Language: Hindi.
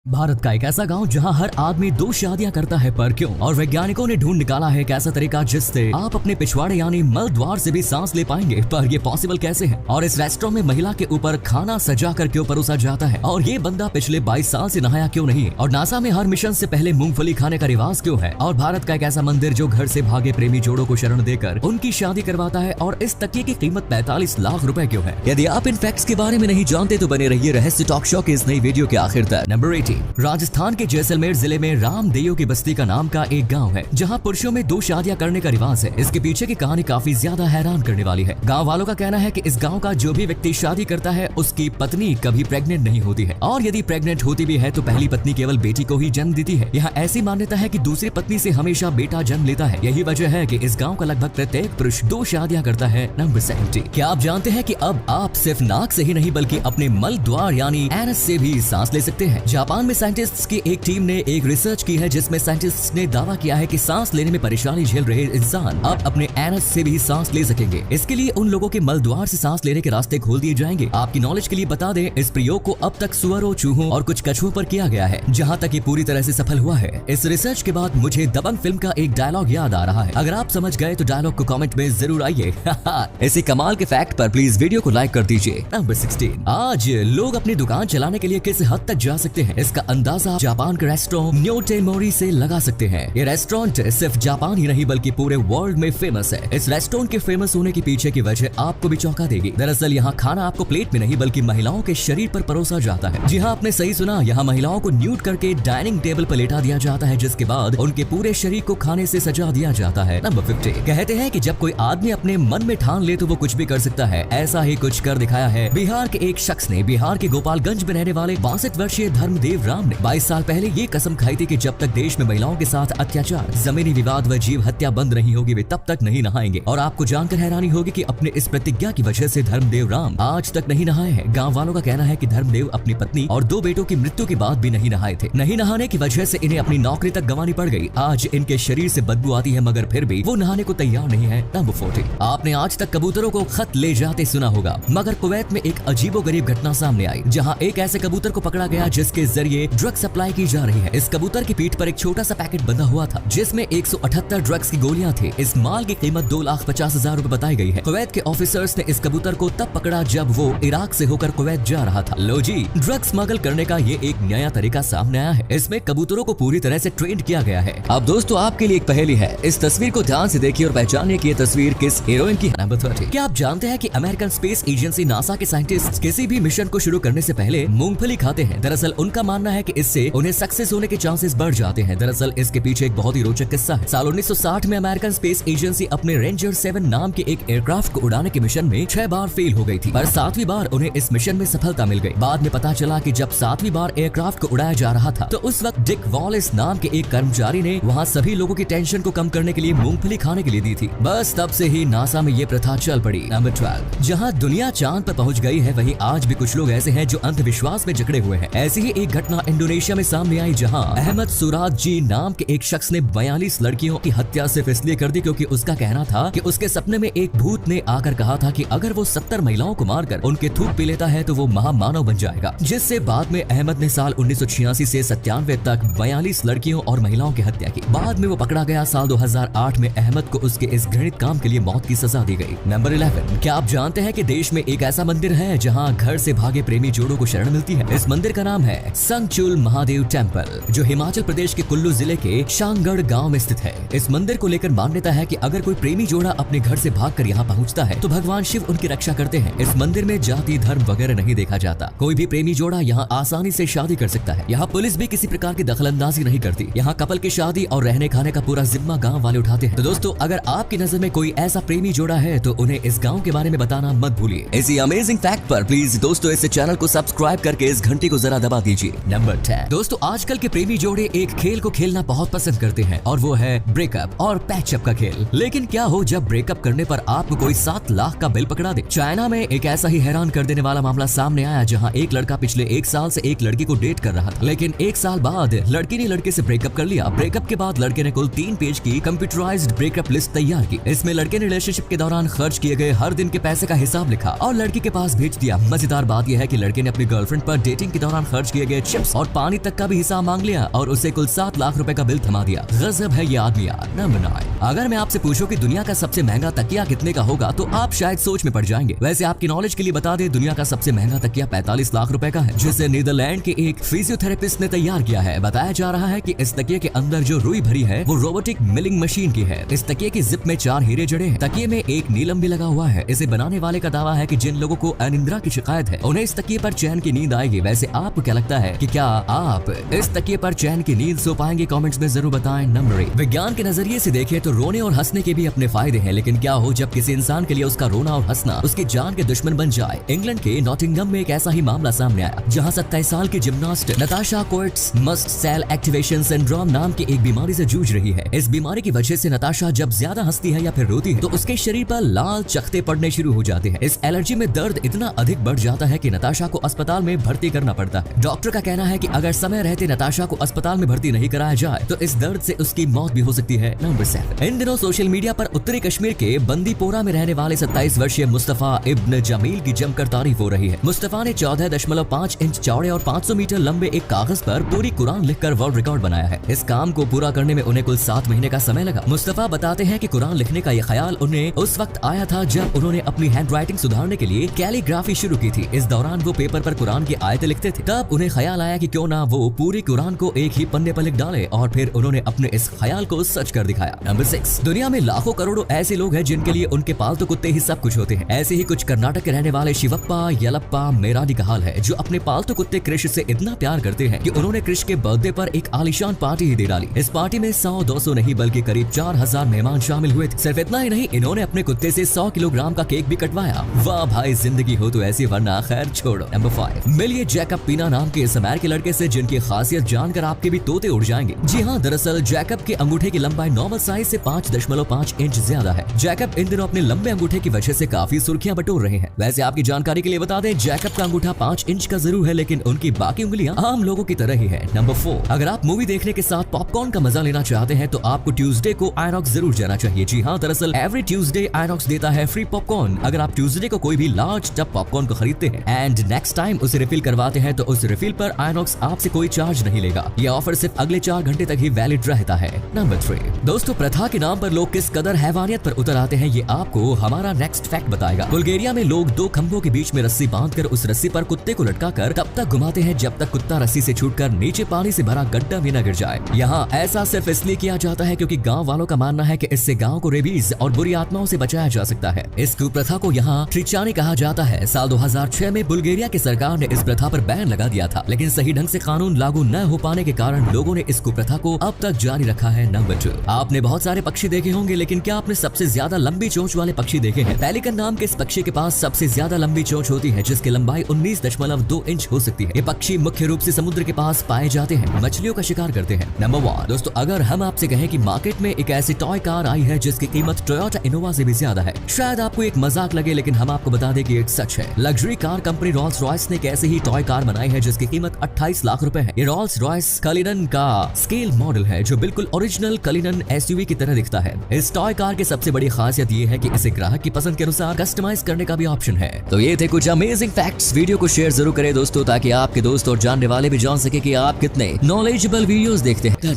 भारत का एक ऐसा गांव जहां हर आदमी 2 शादियां करता है, पर क्यों? और वैज्ञानिकों ने ढूंढ निकाला है एक ऐसा तरीका जिससे आप अपने पिछवाड़े यानी मल द्वार से भी सांस ले पाएंगे। पर ये पॉसिबल कैसे है? और इस रेस्टोरेंट में महिला के ऊपर खाना सजा कर क्यों परोसा जाता है? और ये बंदा पिछले 22 साल से नहाया क्यों नहीं? और नासा में हर मिशन से पहले मूंगफली खाने का रिवाज क्यों है? और भारत का एक ऐसा मंदिर जो घर से भागे प्रेमी जोड़ों को शरण देकर उनकी शादी करवाता है, और इस तकिए की कीमत 45 लाख रुपए क्यों है? यदि आप इन फैक्ट्स के बारे में नहीं जानते तो बने रहिए रहस्य टॉक शो के इस नई वीडियो के आखिर तक। नंबर 18, राजस्थान के जैसलमेर जिले में रामदेव की बस्ती का नाम का एक गांव है जहां पुरुषों में 2 शादियां करने का रिवाज है। इसके पीछे की कहानी काफी ज्यादा हैरान करने वाली है। गांव वालों का कहना है कि इस गांव का जो भी व्यक्ति शादी करता है उसकी पत्नी कभी प्रेग्नेंट नहीं होती है, और यदि प्रेग्नेंट होती भी है तो पहली पत्नी केवल बेटी को ही जन्म देती है। यहाँ ऐसी मान्यता है कि दूसरी पत्नी से हमेशा बेटा जन्म लेता है। यही वजह है कि इस गाँव का लगभग प्रत्येक पुरुष 2 शादियां करता है। नंबर 70, क्या आप जानते हैं कि अब आप सिर्फ नाक से ही नहीं बल्कि अपने मल द्वार यानी एनस से भी सांस ले सकते हैं? जापान में साइंटिस्ट्स की एक टीम ने एक रिसर्च की है जिसमें साइंटिस्ट्स ने दावा किया है कि सांस लेने में परेशानी झेल रहे इंसान अब अपने एनस से भी सांस ले सकेंगे। इसके लिए उन लोगों के मल द्वार से सांस लेने के रास्ते खोल दिए जाएंगे। आपकी नॉलेज के लिए बता दें, इस प्रयोग को अब तक सुअरों, चूहों और कुछ कछुओं पर किया गया है, जहां तक ये पूरी तरह से सफल हुआ है। इस रिसर्च के बाद मुझे दबंग फिल्म का एक डायलॉग याद आ रहा है। अगर आप समझ गए तो डायलॉग को कमेंट में जरूर आइए। ऐसे कमाल के फैक्ट पर प्लीज वीडियो को लाइक कर दीजिए। नंबर 16, आज लोग अपनी दुकान चलाने के लिए किस हद तक जा सकते हैं, इसका अंदाजा जापान के रेस्टोरेंट न्योटेमोरी से लगा सकते हैं। ये रेस्टोरेंट सिर्फ जापान ही नहीं बल्कि पूरे वर्ल्ड में फेमस है। इस रेस्टोरेंट के फेमस होने के पीछे की वजह आपको भी चौंका देगी। दरअसल यहाँ खाना आपको प्लेट में नहीं बल्कि महिलाओं के शरीर पर परोसा जाता है। जी हाँ, आपने सही सुना, यहाँ महिलाओं को न्यूड करके डाइनिंग टेबल पर लेटा दिया जाता है, जिसके बाद उनके पूरे शरीर को खाने से सजा दिया जाता है। नंबर 50, कहते हैं कि जब कोई आदमी अपने मन में ठान ले तो वो कुछ भी कर सकता है। ऐसा ही कुछ कर दिखाया है बिहार के एक शख्स ने। बिहार के गोपालगंज में रहने वाले 62 वर्षीय धर्मदेव राम ने 22 साल पहले ये कसम खाई थी कि जब तक देश में महिलाओं के साथ अत्याचार, जमीनी विवाद व जीव हत्या बंद नहीं होगी वे तब तक नहीं नहाएंगे। और आपको जानकर हैरानी होगी कि अपने इस प्रतिज्ञा की वजह से धर्मदेव राम आज तक नहीं नहाए हैं। गांव वालों का कहना है कि धर्मदेव अपनी पत्नी और 2 बेटों की मृत्यु के बाद भी नहीं नहाए थे। नहीं नहाने की वजह से इन्हें अपनी नौकरी तक गंवानी पड़ गई। आज इनके शरीर से बदबू आती है, मगर फिर भी वो नहाने को तैयार नहीं है। नंबर 40, आपने आज तक कबूतरों को खत ले जाते सुना होगा, मगर कुवैत में एक अजीबोगरीब घटना सामने आई, जहाँ एक ऐसे कबूतर को पकड़ा गया जिसके जरिए ड्रग सप्लाई की जा रही है। इस कबूतर की पीठ पर एक छोटा सा पैकेट बंधा हुआ था जिसमें 178 ड्रग्स की गोलियां थी। इस माल की कीमत 2,50,000 रुपए बताई गई है। कुवैत के ऑफिसर्स ने इस कबूतर को तब पकड़ा जब वो इराक से होकर कुवैत जा रहा था। लो जी, ड्रग्स स्मगल करने का ये एक नया तरीका सामने आया है। इसमें कबूतरों को पूरी तरह से ट्रेंड किया गया है। अब दोस्तों, आपके लिए एक पहेली है। इस तस्वीर को ध्यान से देखिए और पहचानिए कि ये तस्वीर किस हीरोइन की है। नंबर 30, क्या आप जानते हैं कि अमेरिकन स्पेस एजेंसी नासा के साइंटिस्ट किसी भी मिशन को शुरू करने से पहले मूंगफली खाते हैं? दरअसल उनका मानना है कि इससे उन्हें सक्सेस होने के चांसेस बढ़ जाते हैं। दरअसल इसके पीछे एक बहुत ही रोचक किस्सा है। साल 1960 में अमेरिकन स्पेस एजेंसी अपने रेंजर 7 नाम के एक एयरक्राफ्ट को उड़ाने के मिशन में 6 बार फेल हो गई थी, पर 7वीं बार उन्हें इस मिशन में सफलता मिल गई। बाद में पता चला कि जब 7वीं बार एयरक्राफ्ट को उड़ाया जा रहा था तो उस वक्त डिक वॉलिस नाम के एक कर्मचारी ने वहाँ सभी लोगों की टेंशन को कम करने के लिए मूंगफली खाने के लिए दी थी। बस तब से ही नासा में ये प्रथा चल पड़ी। नंबर 12, जहाँ दुनिया चांद पर पहुँच गई है वहीं आज भी कुछ लोग ऐसे हैं जो अंधविश्वास में जकड़े हुए हैं। ऐसी ही एक घटना इंडोनेशिया में सामने आई, जहाँ अहमद सुराज जी नाम के एक शख्स ने 42 लड़कियों की हत्या सिर्फ इसलिए कर दी क्योंकि उसका कहना था कि उसके सपने में एक भूत ने आकर कहा था कि अगर वो 70 महिलाओं को मारकर उनके थूक पी लेता है तो वो महामानव बन जाएगा। जिससे बाद में अहमद ने साल 1986 से 97 तक 42 लड़कियों और महिलाओं की हत्या की। बाद में वो पकड़ा गया। साल 2008 में अहमद को उसके इस घृणित काम के लिए मौत की सजा दी गई। नंबर 11, क्या आप जानते हैं कि देश में एक ऐसा मंदिर है जहाँ घर से भागे प्रेमी जोड़ों को शरण मिलती है? इस मंदिर का नाम है संगचुल महादेव टेम्पल, जो हिमाचल प्रदेश के कुल्लू जिले के शांगढ़ गांव में स्थित है। इस मंदिर को लेकर मान्यता है कि अगर कोई प्रेमी जोड़ा अपने घर से भागकर यहाँ पहुँचता है तो भगवान शिव उनकी रक्षा करते हैं। इस मंदिर में जाति धर्म वगैरह नहीं देखा जाता। कोई भी प्रेमी जोड़ा यहाँ आसानी से शादी कर सकता है। यहाँ पुलिस भी किसी प्रकार की दखलंदाजी नहीं करती। यहाँ कपल की शादी और रहने खाने का पूरा जिम्मा गाँव वाले उठाते हैं। तो दोस्तों, अगर आपकी नजर में कोई ऐसा प्रेमी जोड़ा है तो उन्हें इस गाँव के बारे में बताना मत भूलिए। इसी अमेजिंग फैक्ट पर प्लीज दोस्तों इस चैनल को सब्सक्राइब करके इस घंटी को जरा दबा दीजिए। नंबर 10, दोस्तों आजकल के प्रेमी जोड़े एक खेल को खेलना बहुत पसंद करते हैं और वो है ब्रेकअप और पैचअप का खेल। लेकिन क्या हो जब ब्रेकअप करने पर आपको कोई 7 लाख का बिल पकड़ा दे? चाइना में एक ऐसा ही हैरान कर देने वाला मामला सामने आया, जहां एक लड़का पिछले 1 साल से एक लड़की को डेट कर रहा था, लेकिन 1 साल बाद लड़की ने लड़के से ब्रेकअप कर लिया। ब्रेकअप के बाद लड़के ने कुल 3 पेज की कंप्यूटराइज्ड ब्रेकअप लिस्ट तैयार की। इसमें लड़के ने रिलेशनशिप के दौरान खर्च किए गए हर दिन के पैसे का हिसाब लिखा और लड़की के पास भेज दिया। मजेदार बात यह है कि लड़के ने अपनी गर्लफ्रेंड पर डेटिंग के दौरान खर्च किए गए मेंबरशिप्स और पानी तक का भी हिसाब मांग लिया और उसे कुल 7 लाख रुपए का बिल थमा दिया। गजब है ये आदमी यार। नंबर 9, अगर मैं आपसे पूछूं कि दुनिया का सबसे महंगा तकिया कितने का होगा तो आप शायद सोच में पड़ जाएंगे। वैसे आपकी नॉलेज के लिए बता दें, दुनिया का सबसे महंगा तकिया 45 लाख रुपए का है, जिसे नीदरलैंड के एक फिजियोथेरेपिस्ट ने तैयार किया है। बताया जा रहा है कि इस तकिए के अंदर जो रुई भरी है वो रोबोटिक मिलिंग मशीन की है। इस तकिए की जिप में 4 हीरे जड़े हैं। तकिए में एक नीलम भी लगा हुआ है। इसे बनाने वाले का दावा है कि जिन लोगों को अनिद्रा की शिकायत है उन्हें इस तकिए पर चैन की नींद आएगी। वैसे आपको क्या लगता है कि क्या आप इस तकिए पर चैन की नींद सो पाएंगे? कमेंट्स में जरूर बताएं। नंबर 8, विज्ञान के नजरिए से देखें तो रोने और हंसने के भी अपने फायदे हैं, लेकिन क्या हो जब किसी इंसान के लिए उसका रोना और हंसना उसकी जान के दुश्मन बन जाए। इंग्लैंड के नॉटिंघम में एक ऐसा ही मामला सामने आया, जहां 27 साल की gymnast Natasha Coates mast cell activation syndrome नाम की एक बीमारी से जूझ रही है। इस बीमारी की वजह से नताशा जब ज्यादा हंसती है या फिर रोती है तो उसके शरीर पर लाल चकत्ते पड़ने शुरू हो जाते हैं। इस एलर्जी में दर्द इतना अधिक बढ़ जाता है कि नताशा को अस्पताल में भर्ती करना पड़ता है। डॉक्टर का कहना है कि अगर समय रहते नताशा को अस्पताल में भर्ती नहीं कराया जाए तो इस दर्द से उसकी मौत भी हो सकती है। नंबर 7, इन दिनों सोशल मीडिया पर उत्तरी कश्मीर के बंदीपोरा में रहने वाले 27 वर्षीय मुस्तफा इब्न जमील की जमकर तारीफ हो रही है। मुस्तफा ने 14.5 इंच चौड़े और 500 मीटर लंबे एक कागज पर पूरी कुरान लिखकर वर्ल्ड रिकॉर्ड बनाया है। इस काम को पूरा करने में उन्हें कुल 7 महीने का समय लगा। मुस्तफा बताते हैं कि कुरान लिखने का यह ख्याल उन्हें उस वक्त आया था जब उन्होंने अपनी हैंडराइटिंग सुधारने के लिए कैलीग्राफी शुरू की थी। इस दौरान वो पेपर पर कुरान की आयतें लिखते थे। तब उन्हें ख्याल आया कि क्यों ना वो पूरी कुरान को एक ही पन्ने पर लिख डाले और फिर उन्होंने अपने इस ख्याल को सच कर दिखाया। नंबर 6, दुनिया में लाखों करोड़ों ऐसे लोग हैं जिनके लिए उनके पालतू कुत्ते ही सब कुछ होते हैं। ऐसे ही कुछ कर्नाटक के रहने वाले शिवप्पा यलप्पा मेराडी का हाल है, जो अपने पालतू कुत्ते क्रिश से इतना प्यार करते हैं कि उन्होंने क्रिश के बर्थडे पर एक आलीशान पार्टी ही दे डाली। इस पार्टी में 100-200 नहीं बल्कि करीब 4000 मेहमान शामिल हुए थे। सिर्फ इतना ही नहीं, इन्होंने अपने कुत्ते से 100 किलोग्राम का केक भी कटवाया। वाह भाई, जिंदगी हो तो ऐसी, वरना खैर छोड़ो। नंबर 5, मिलिए जैकब पीना नाम के इस अमेरिकी लड़के से जिनकी खासियत जानकर आपके भी तोते उड़ जाएंगे। जी हाँ, दरअसल जैकब के अंगूठे की लंबाई नॉर्मल साइज से 5.5 इंच ज्यादा है। जैकब इन दिनों अपने लंबे अंगूठे की वजह से काफी सुर्खियां बटोर रहे हैं। वैसे आपकी जानकारी के लिए बता दें, जैकब का अंगूठा 5 इंच का जरूर है, लेकिन उनकी बाकी उंगलियां आम लोगों की तरह ही है। नंबर 4, अगर आप मूवी देखने के साथ पॉपकॉर्न का मजा लेना चाहते हैं तो आपको ट्यूसडे को आइनॉक्स जरूर जाना चाहिए। जी हाँ, दरअसल एवरी ट्यूसडे आइनॉक्स देता है फ्री पॉपकॉर्न। अगर आप ट्यूसडे को कोई भी लार्ज टब पॉपकॉर्न को खरीदते हैं एंड नेक्स्ट टाइम उसे रिफिल करवाते हैं तो उस रिफिल पर आइनॉक्स आपसे कोई चार्ज नहीं लेगा। यह ऑफर सिर्फ अगले 4 घंटे तक ही वैलिड रहता है। नंबर 3, दोस्तों प्रथा के नाम पर लोग किस कदर हैवानियत पर उतर आते हैं ये आपको हमारा नेक्स्ट फैक्ट बताएगा। बुल्गारिया में लोग 2 खंभों के बीच में रस्सी बांधकर उस रस्सी पर कुत्ते को लटकाकर तब तक घुमाते हैं जब तक कुत्ता रस्सी से छूटकर नीचे पानी से भरा गड्ढा भी न गिर जाए। यहाँ ऐसा सिर्फ इसलिए किया जाता है क्योंकि गांव वालों का मानना है कि इससे गांव को रेबीज और बुरी आत्माओं से बचाया जा सकता है। इस कुप्रथा को यहाँ ट्रिचानी कहा जाता है। साल 2006 में बुल्गारिया की सरकार ने इस प्रथा पर बैन लगा दिया था, लेकिन सही ढंग से कानून लागू न हो पाने के कारण लोगों ने इस कुप्रथा को अब तक जारी रखा है। नंबर 2, आपने बहुत सारे पक्षी देखे होंगे, लेकिन क्या आपने सबसे ज्यादा लंबी चोंच वाले पक्षी देखे हैं? पेलिकन नाम के इस पक्षी के पास सबसे ज्यादा लंबी चोंच होती है, जिसकी लंबाई 19.2 इंच हो सकती है। ये पक्षी मुख्य रूप से समुद्र के पास पाए जाते हैं, मछलियों का शिकार करते हैं। नंबर 1, दोस्तों अगर हम आपसे कहें कि मार्केट में एक ऐसी टॉय कार आई है जिसकी कीमत टोयोटा इनोवा से भी ज्यादा है, शायद आपको एक मजाक लगे, लेकिन हम आपको बता दें कि एक सच है। Luxury car company Rolls Royce ने एक ऐसी ही टॉय कार बनाई है जिसकी कीमत 28 लाख रुपए है। ये रोल्स रॉयस कलिनन का स्केल मॉडल है जो बिल्कुल ओरिजिनल कलिनन एसयूवी की तरह दिखता है। इस टॉय कार की सबसे बड़ी खासियत ये है कि इसे ग्राहक की पसंद के अनुसार कस्टमाइज करने का भी ऑप्शन है। तो ये थे कुछ अमेजिंग फैक्ट्स। वीडियो को शेयर जरूर करें दोस्तों, ताकि आपके दोस्त और जानने वाले भी जान सके कि आप कितने नॉलेजेबल वीडियोस देखते हैं।